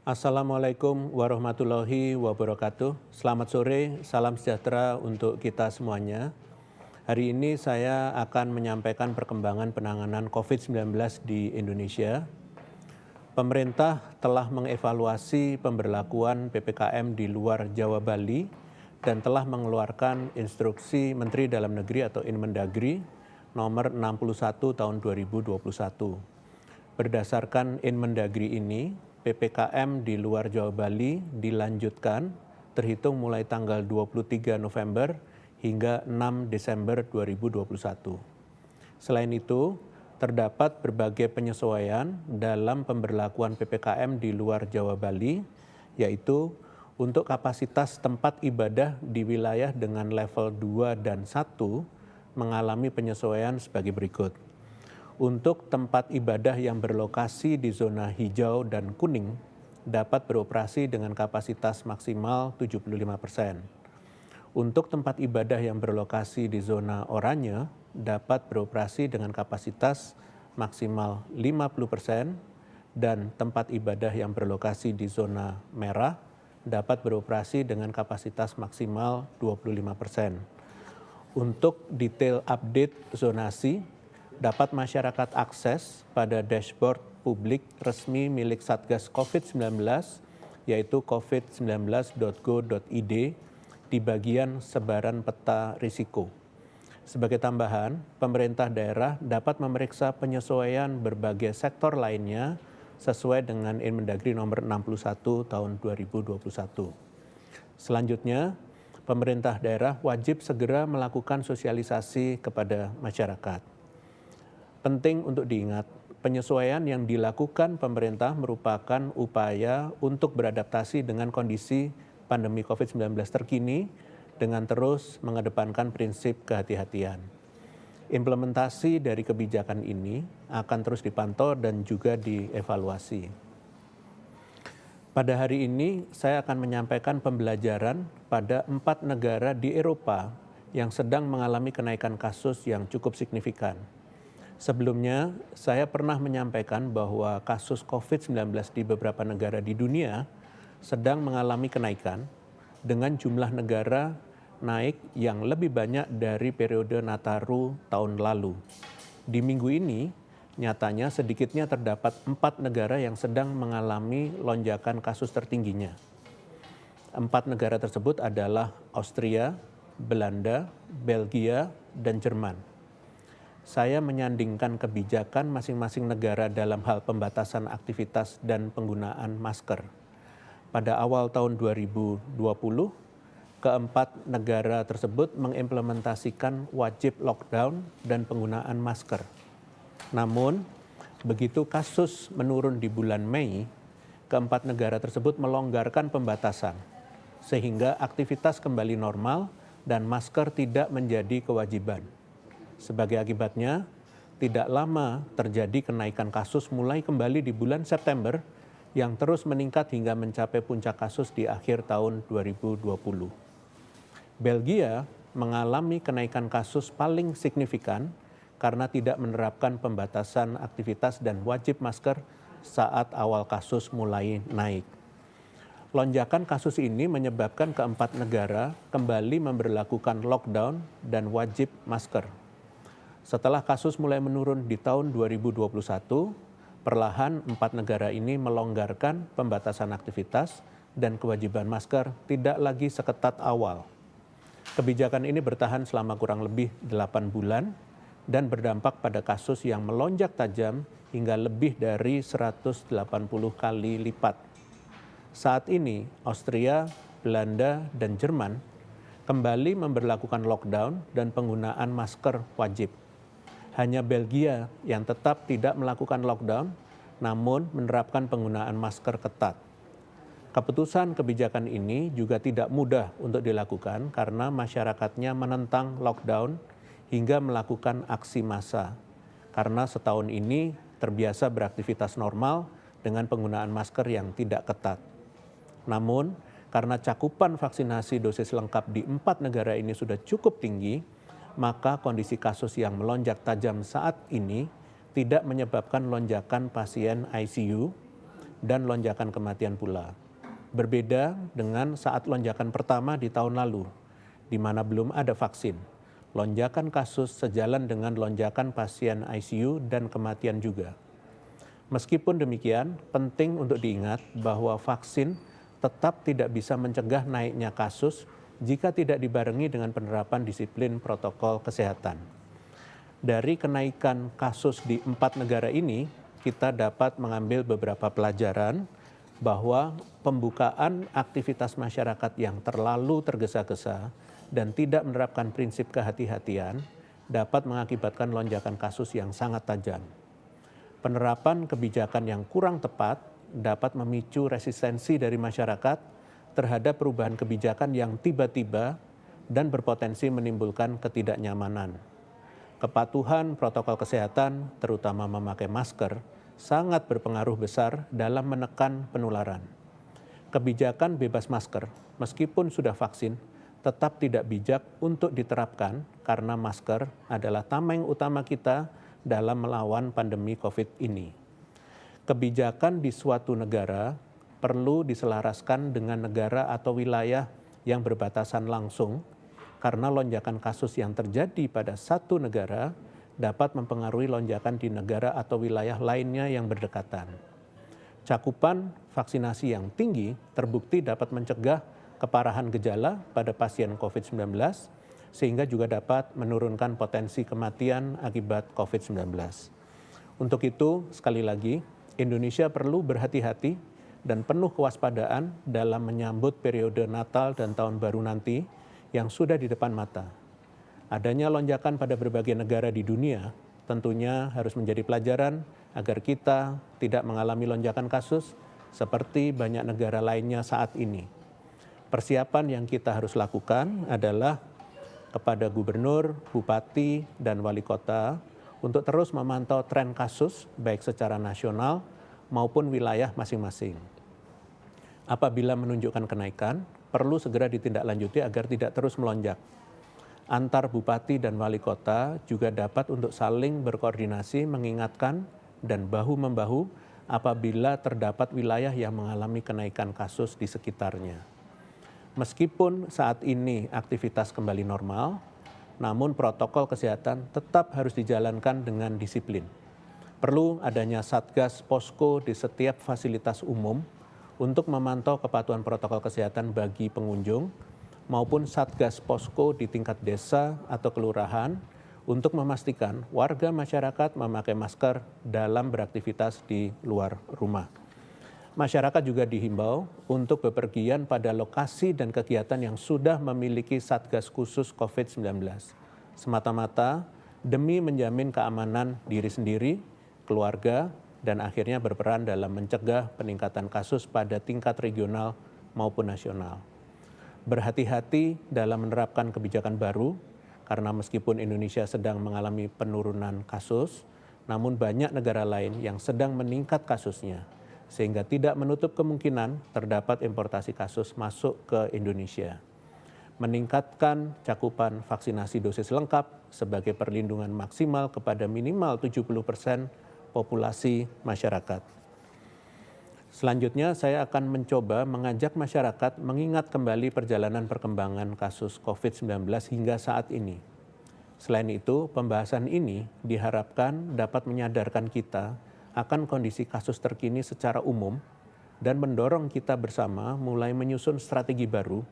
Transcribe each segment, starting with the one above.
Assalamualaikum warahmatullahi wabarakatuh. Selamat sore, salam sejahtera untuk kita semuanya. Hari ini saya akan menyampaikan perkembangan penanganan COVID-19 di Indonesia. Pemerintah telah mengevaluasi pemberlakuan PPKM di luar Jawa Bali dan telah mengeluarkan instruksi Menteri Dalam Negeri atau Inmendagri nomor 61 tahun 2021. Berdasarkan Inmendagri ini, PPKM di luar Jawa Bali dilanjutkan terhitung mulai tanggal 23 November hingga 6 Desember 2021. Selain itu, terdapat berbagai penyesuaian dalam pemberlakuan PPKM di luar Jawa Bali, yaitu untuk kapasitas tempat ibadah di wilayah dengan level 2 dan 1 mengalami penyesuaian sebagai berikut. Untuk tempat ibadah yang berlokasi di zona hijau dan kuning dapat beroperasi dengan kapasitas maksimal 75%. Untuk tempat ibadah yang berlokasi di zona oranye dapat beroperasi dengan kapasitas maksimal 50% dan tempat ibadah yang berlokasi di zona merah dapat beroperasi dengan kapasitas maksimal 25%. Untuk detail update zonasi, dapat masyarakat akses pada dashboard publik resmi milik Satgas COVID-19, yaitu covid19.go.id di bagian sebaran peta risiko. Sebagai tambahan, pemerintah daerah dapat memeriksa penyesuaian berbagai sektor lainnya sesuai dengan Inmendagri nomor 61 tahun 2021. Selanjutnya, pemerintah daerah wajib segera melakukan sosialisasi kepada masyarakat. Penting untuk diingat, penyesuaian yang dilakukan pemerintah merupakan upaya untuk beradaptasi dengan kondisi pandemi COVID-19 terkini dengan terus mengedepankan prinsip kehati-hatian. Implementasi dari kebijakan ini akan terus dipantau dan juga dievaluasi. Pada hari ini, saya akan menyampaikan pembelajaran pada 4 negara di Eropa yang sedang mengalami kenaikan kasus yang cukup signifikan. Sebelumnya, saya pernah menyampaikan bahwa kasus COVID-19 di beberapa negara di dunia sedang mengalami kenaikan dengan jumlah negara naik yang lebih banyak dari periode Nataru tahun lalu. Di minggu ini, nyatanya sedikitnya terdapat 4 negara yang sedang mengalami lonjakan kasus tertingginya. 4 negara tersebut adalah Austria, Belanda, Belgia, dan Jerman. Saya menyandingkan kebijakan masing-masing negara dalam hal pembatasan aktivitas dan penggunaan masker. Pada awal tahun 2020, keempat negara tersebut mengimplementasikan wajib lockdown dan penggunaan masker. Namun, begitu kasus menurun di bulan Mei, keempat negara tersebut melonggarkan pembatasan, sehingga aktivitas kembali normal dan masker tidak menjadi kewajiban. Sebagai akibatnya, tidak lama terjadi kenaikan kasus mulai kembali di bulan September yang terus meningkat hingga mencapai puncak kasus di akhir tahun 2020. Belgia mengalami kenaikan kasus paling signifikan karena tidak menerapkan pembatasan aktivitas dan wajib masker saat awal kasus mulai naik. Lonjakan kasus ini menyebabkan keempat negara kembali memberlakukan lockdown dan wajib masker. Setelah kasus mulai menurun di tahun 2021, perlahan 4 negara ini melonggarkan pembatasan aktivitas dan kewajiban masker tidak lagi seketat awal. Kebijakan ini bertahan selama kurang lebih 8 bulan dan berdampak pada kasus yang melonjak tajam hingga lebih dari 180 kali lipat. Saat ini, Austria, Belanda, dan Jerman kembali memberlakukan lockdown dan penggunaan masker wajib. Hanya Belgia yang tetap tidak melakukan lockdown, namun menerapkan penggunaan masker ketat. Keputusan kebijakan ini juga tidak mudah untuk dilakukan karena masyarakatnya menentang lockdown hingga melakukan aksi massa. Karena setahun ini terbiasa beraktivitas normal dengan penggunaan masker yang tidak ketat. Namun, karena cakupan vaksinasi dosis lengkap di 4 negara ini sudah cukup tinggi, maka kondisi kasus yang melonjak tajam saat ini tidak menyebabkan lonjakan pasien ICU, dan lonjakan kematian pula. Berbeda dengan saat lonjakan pertama di tahun lalu, di mana belum ada vaksin. Lonjakan kasus sejalan dengan lonjakan pasien ICU dan kematian juga. Meskipun demikian, penting untuk diingat bahwa vaksin tetap tidak bisa mencegah naiknya kasus jika tidak dibarengi dengan penerapan disiplin protokol kesehatan. Dari kenaikan kasus di 4 negara ini, kita dapat mengambil beberapa pelajaran bahwa pembukaan aktivitas masyarakat yang terlalu tergesa-gesa dan tidak menerapkan prinsip kehati-hatian dapat mengakibatkan lonjakan kasus yang sangat tajam. Penerapan kebijakan yang kurang tepat dapat memicu resistensi dari masyarakat terhadap perubahan kebijakan yang tiba-tiba dan berpotensi menimbulkan ketidaknyamanan. Kepatuhan protokol kesehatan, terutama memakai masker, sangat berpengaruh besar dalam menekan penularan. Kebijakan bebas masker, meskipun sudah vaksin, tetap tidak bijak untuk diterapkan karena masker adalah tameng utama kita dalam melawan pandemi COVID ini. Kebijakan di suatu negara perlu diselaraskan dengan negara atau wilayah yang berbatasan langsung karena lonjakan kasus yang terjadi pada satu negara dapat mempengaruhi lonjakan di negara atau wilayah lainnya yang berdekatan. Cakupan vaksinasi yang tinggi terbukti dapat mencegah keparahan gejala pada pasien COVID-19 sehingga juga dapat menurunkan potensi kematian akibat COVID-19. Untuk itu, sekali lagi, Indonesia perlu berhati-hati dan penuh kewaspadaan dalam menyambut periode Natal dan Tahun Baru nanti yang sudah di depan mata. Adanya lonjakan pada berbagai negara di dunia tentunya harus menjadi pelajaran agar kita tidak mengalami lonjakan kasus seperti banyak negara lainnya saat ini. Persiapan yang kita harus lakukan adalah kepada gubernur, bupati, dan wali kota untuk terus memantau tren kasus baik secara nasional maupun wilayah masing-masing. Apabila menunjukkan kenaikan, perlu segera ditindaklanjuti agar tidak terus melonjak. Antar bupati dan wali kota juga dapat untuk saling berkoordinasi, mengingatkan, dan bahu-membahu apabila terdapat wilayah yang mengalami kenaikan kasus di sekitarnya. Meskipun saat ini aktivitas kembali normal, namun protokol kesehatan tetap harus dijalankan dengan disiplin. Perlu adanya satgas posko di setiap fasilitas umum untuk memantau kepatuhan protokol kesehatan bagi pengunjung, maupun satgas posko di tingkat desa atau kelurahan untuk memastikan warga masyarakat memakai masker dalam beraktivitas di luar rumah. Masyarakat juga dihimbau untuk bepergian pada lokasi dan kegiatan yang sudah memiliki satgas khusus COVID-19, semata-mata demi menjamin keamanan diri sendiri, keluarga, dan akhirnya berperan dalam mencegah peningkatan kasus pada tingkat regional maupun nasional. Berhati-hati dalam menerapkan kebijakan baru, karena meskipun Indonesia sedang mengalami penurunan kasus, namun banyak negara lain yang sedang meningkat kasusnya, sehingga tidak menutup kemungkinan terdapat importasi kasus masuk ke Indonesia. Meningkatkan cakupan vaksinasi dosis lengkap sebagai perlindungan maksimal kepada minimal 70% populasi masyarakat. Selanjutnya, saya akan mencoba mengajak masyarakat mengingat kembali perjalanan perkembangan kasus COVID-19 hingga saat ini. Selain itu, pembahasan ini diharapkan dapat menyadarkan kita akan kondisi kasus terkini secara umum dan mendorong kita bersama mulai menyusun strategi baru,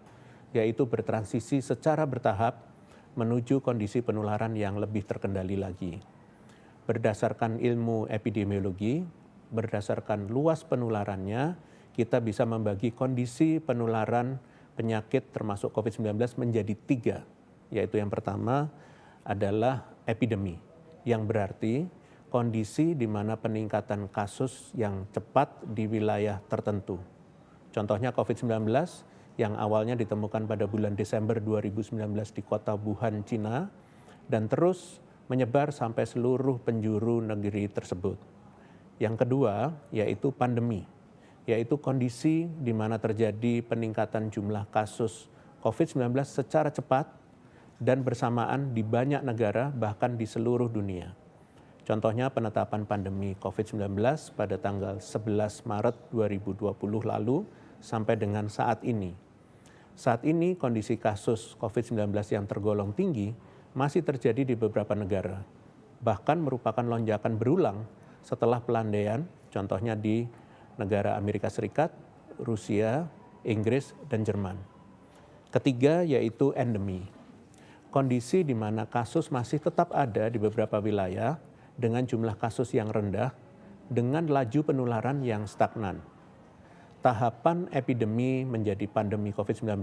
yaitu bertransisi secara bertahap menuju kondisi penularan yang lebih terkendali lagi. Berdasarkan ilmu epidemiologi, berdasarkan luas penularannya, kita bisa membagi kondisi penularan penyakit termasuk COVID-19 menjadi 3, yaitu yang pertama adalah epidemi, yang berarti kondisi di mana peningkatan kasus yang cepat di wilayah tertentu. Contohnya COVID-19 yang awalnya ditemukan pada bulan Desember 2019 di kota Wuhan, Cina, dan terus menyebar sampai seluruh penjuru negeri tersebut. Yang kedua, yaitu pandemi, yaitu kondisi di mana terjadi peningkatan jumlah kasus COVID-19 secara cepat dan bersamaan di banyak negara, bahkan di seluruh dunia. Contohnya penetapan pandemi COVID-19 pada tanggal 11 Maret 2020 lalu sampai dengan saat ini. Saat ini kondisi kasus COVID-19 yang tergolong tinggi masih terjadi di beberapa negara, bahkan merupakan lonjakan berulang setelah pelandaian, contohnya di negara Amerika Serikat, Rusia, Inggris, dan Jerman. Ketiga yaitu endemi. Kondisi di mana kasus masih tetap ada di beberapa wilayah dengan jumlah kasus yang rendah, dengan laju penularan yang stagnan. Tahapan epidemi menjadi pandemi COVID-19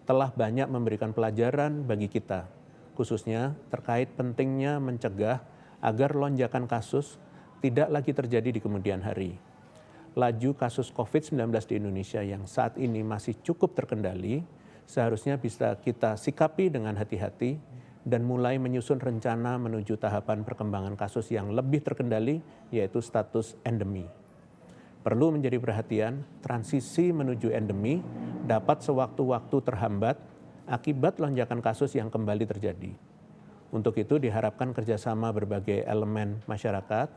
telah banyak memberikan pelajaran bagi kita, khususnya terkait pentingnya mencegah agar lonjakan kasus tidak lagi terjadi di kemudian hari. Laju kasus COVID-19 di Indonesia yang saat ini masih cukup terkendali, seharusnya bisa kita sikapi dengan hati-hati dan mulai menyusun rencana menuju tahapan perkembangan kasus yang lebih terkendali, yaitu status endemi. Perlu menjadi perhatian, transisi menuju endemi dapat sewaktu-waktu terhambat akibat lonjakan kasus yang kembali terjadi. Untuk itu diharapkan kerjasama berbagai elemen masyarakat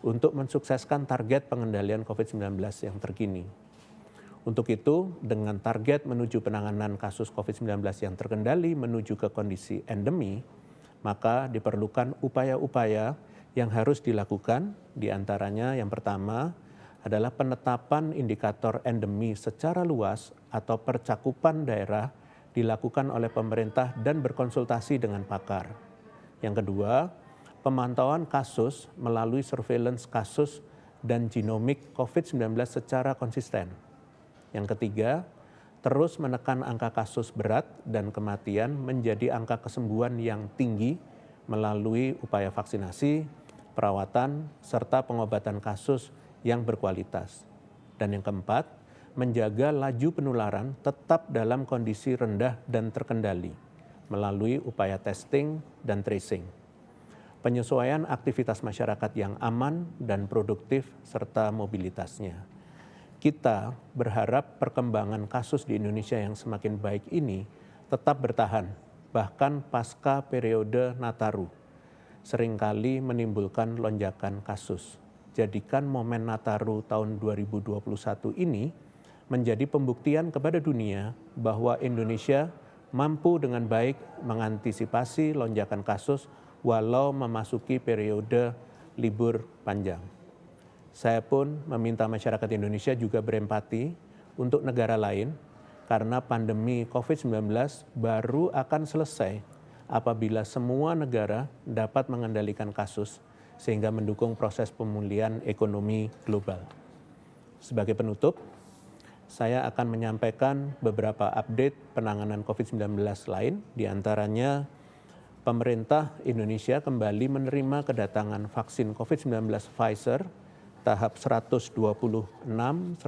untuk mensukseskan target pengendalian COVID-19 yang terkini. Untuk itu, dengan target menuju penanganan kasus COVID-19 yang terkendali menuju ke kondisi endemi, maka diperlukan upaya-upaya yang harus dilakukan, diantaranya yang pertama adalah penetapan indikator endemi secara luas atau percakupan daerah dilakukan oleh pemerintah dan berkonsultasi dengan pakar. Yang kedua, pemantauan kasus melalui surveillance kasus dan genomik COVID-19 secara konsisten. Yang ketiga, terus menekan angka kasus berat dan kematian menjadi angka kesembuhan yang tinggi melalui upaya vaksinasi, perawatan, serta pengobatan kasus yang berkualitas. Dan yang keempat, menjaga laju penularan tetap dalam kondisi rendah dan terkendali melalui upaya testing dan tracing. Penyesuaian aktivitas masyarakat yang aman dan produktif serta mobilitasnya. Kita berharap perkembangan kasus di Indonesia yang semakin baik ini tetap bertahan, bahkan pasca periode Nataru, seringkali menimbulkan lonjakan kasus. Jadikan momen Nataru tahun 2021 ini menjadi pembuktian kepada dunia bahwa Indonesia mampu dengan baik mengantisipasi lonjakan kasus walau memasuki periode libur panjang. Saya pun meminta masyarakat Indonesia juga berempati untuk negara lain karena pandemi COVID-19 baru akan selesai apabila semua negara dapat mengendalikan kasus sehingga mendukung proses pemulihan ekonomi global. Sebagai penutup, saya akan menyampaikan beberapa update penanganan COVID-19 lain, diantaranya pemerintah Indonesia kembali menerima kedatangan vaksin COVID-19 Pfizer tahap 126, 127,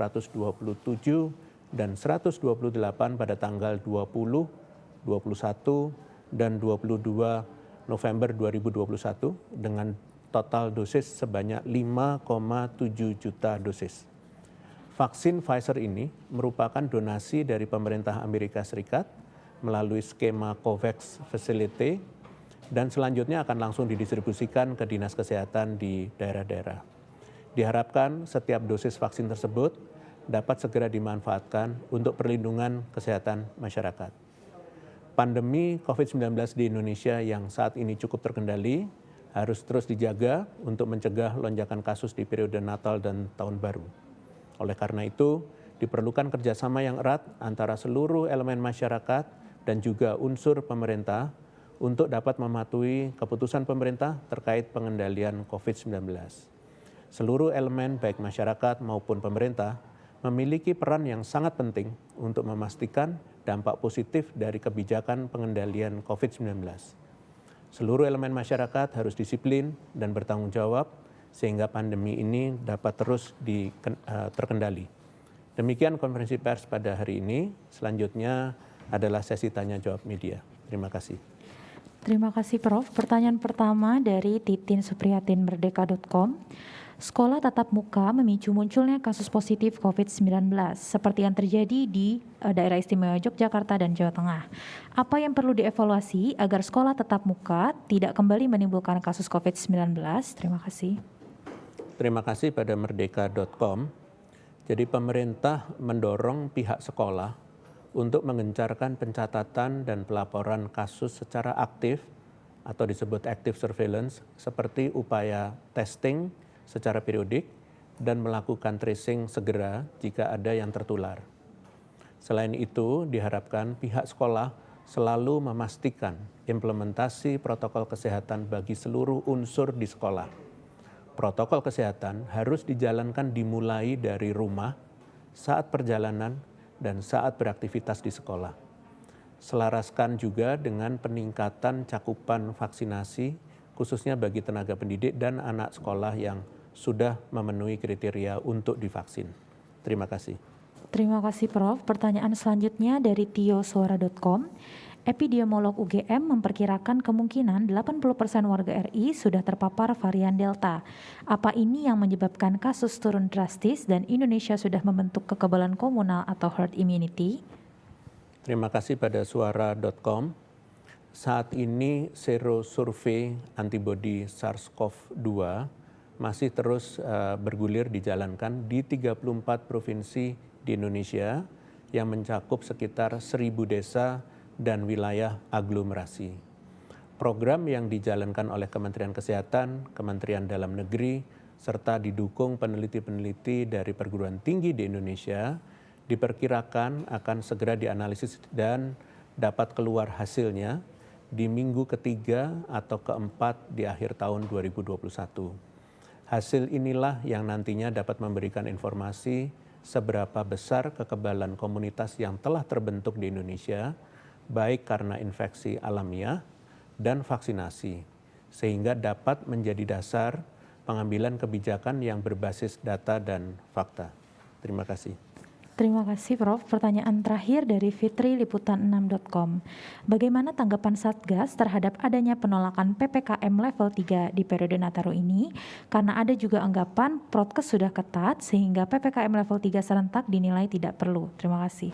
dan 128 pada tanggal 20, 21, dan 22 November 2021 dengan total dosis sebanyak 5,7 juta dosis. Vaksin Pfizer ini merupakan donasi dari pemerintah Amerika Serikat melalui skema COVAX Facility dan selanjutnya akan langsung didistribusikan ke dinas kesehatan di daerah-daerah. Diharapkan setiap dosis vaksin tersebut dapat segera dimanfaatkan untuk perlindungan kesehatan masyarakat. Pandemi COVID-19 di Indonesia yang saat ini cukup terkendali harus terus dijaga untuk mencegah lonjakan kasus di periode Natal dan Tahun Baru. Oleh karena itu, diperlukan kerjasama yang erat antara seluruh elemen masyarakat dan juga unsur pemerintah untuk dapat mematuhi keputusan pemerintah terkait pengendalian COVID-19. Seluruh elemen baik masyarakat maupun pemerintah memiliki peran yang sangat penting untuk memastikan dampak positif dari kebijakan pengendalian COVID-19. Seluruh elemen masyarakat harus disiplin dan bertanggung jawab sehingga pandemi ini dapat terus terkendali. Demikian konferensi pers pada hari ini. Selanjutnya adalah sesi tanya jawab media. Terima kasih. Terima kasih Prof. Pertanyaan pertama dari Titin Supriyatin Merdeka.com. Sekolah tatap muka memicu munculnya kasus positif COVID-19 seperti yang terjadi di Daerah Istimewa Yogyakarta dan Jawa Tengah. Apa yang perlu dievaluasi agar sekolah tatap muka tidak kembali menimbulkan kasus COVID-19? Terima kasih. Terima kasih pada merdeka.com. Jadi pemerintah mendorong pihak sekolah untuk mengencarkan pencatatan dan pelaporan kasus secara aktif atau disebut active surveillance seperti upaya testing secara periodik dan melakukan tracing segera jika ada yang tertular. Selain itu, diharapkan pihak sekolah selalu memastikan implementasi protokol kesehatan bagi seluruh unsur di sekolah. Protokol kesehatan harus dijalankan dimulai dari rumah, saat perjalanan, dan saat beraktivitas di sekolah. Selaraskan juga dengan peningkatan cakupan vaksinasi, khususnya bagi tenaga pendidik dan anak sekolah yang sudah memenuhi kriteria untuk divaksin. Terima kasih. Terima kasih Prof. Pertanyaan selanjutnya dari tiosuara.com. Epidemiolog UGM memperkirakan kemungkinan 80% warga RI sudah terpapar varian Delta. Apa ini yang menyebabkan kasus turun drastis dan Indonesia sudah membentuk kekebalan komunal atau herd immunity? Terima kasih pada suara.com. Saat ini serosurvei antibodi SARS-CoV-2 masih terus bergulir dijalankan di 34 provinsi di Indonesia yang mencakup sekitar 1.000 desa dan wilayah aglomerasi. Program yang dijalankan oleh Kementerian Kesehatan, Kementerian Dalam Negeri, serta didukung peneliti-peneliti dari perguruan tinggi di Indonesia, diperkirakan akan segera dianalisis dan dapat keluar hasilnya di minggu ketiga atau keempat di akhir tahun 2021. Hasil inilah yang nantinya dapat memberikan informasi seberapa besar kekebalan komunitas yang telah terbentuk di Indonesia, baik karena infeksi alamiah dan vaksinasi, sehingga dapat menjadi dasar pengambilan kebijakan yang berbasis data dan fakta. Terima kasih. Terima kasih Prof. Pertanyaan terakhir dari fitriliputan6.com. Bagaimana tanggapan Satgas terhadap adanya penolakan PPKM level 3 di periode Nataru ini? Karena ada juga anggapan Prokes sudah ketat sehingga PPKM level 3 serentak dinilai tidak perlu. Terima kasih.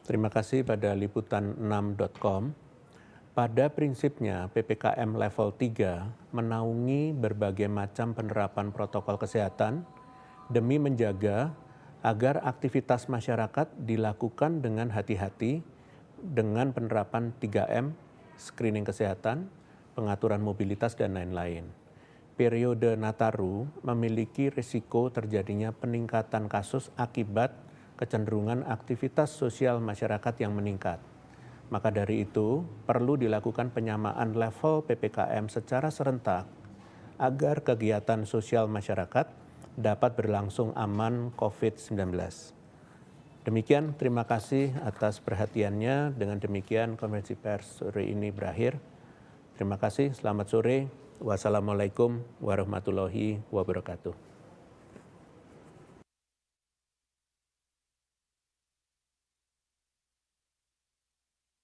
Terima kasih pada liputan6.com. Pada prinsipnya PPKM level 3 menaungi berbagai macam penerapan protokol kesehatan demi menjaga agar aktivitas masyarakat dilakukan dengan hati-hati dengan penerapan 3M, screening kesehatan, pengaturan mobilitas, dan lain-lain. Periode Nataru memiliki risiko terjadinya peningkatan kasus akibat kecenderungan aktivitas sosial masyarakat yang meningkat. Maka dari itu, perlu dilakukan penyamaan level PPKM secara serentak agar kegiatan sosial masyarakat dapat berlangsung aman COVID-19. Demikian, terima kasih atas perhatiannya. Dengan demikian, konferensi pers sore ini berakhir. Terima kasih, selamat sore. Wassalamualaikum warahmatullahi wabarakatuh.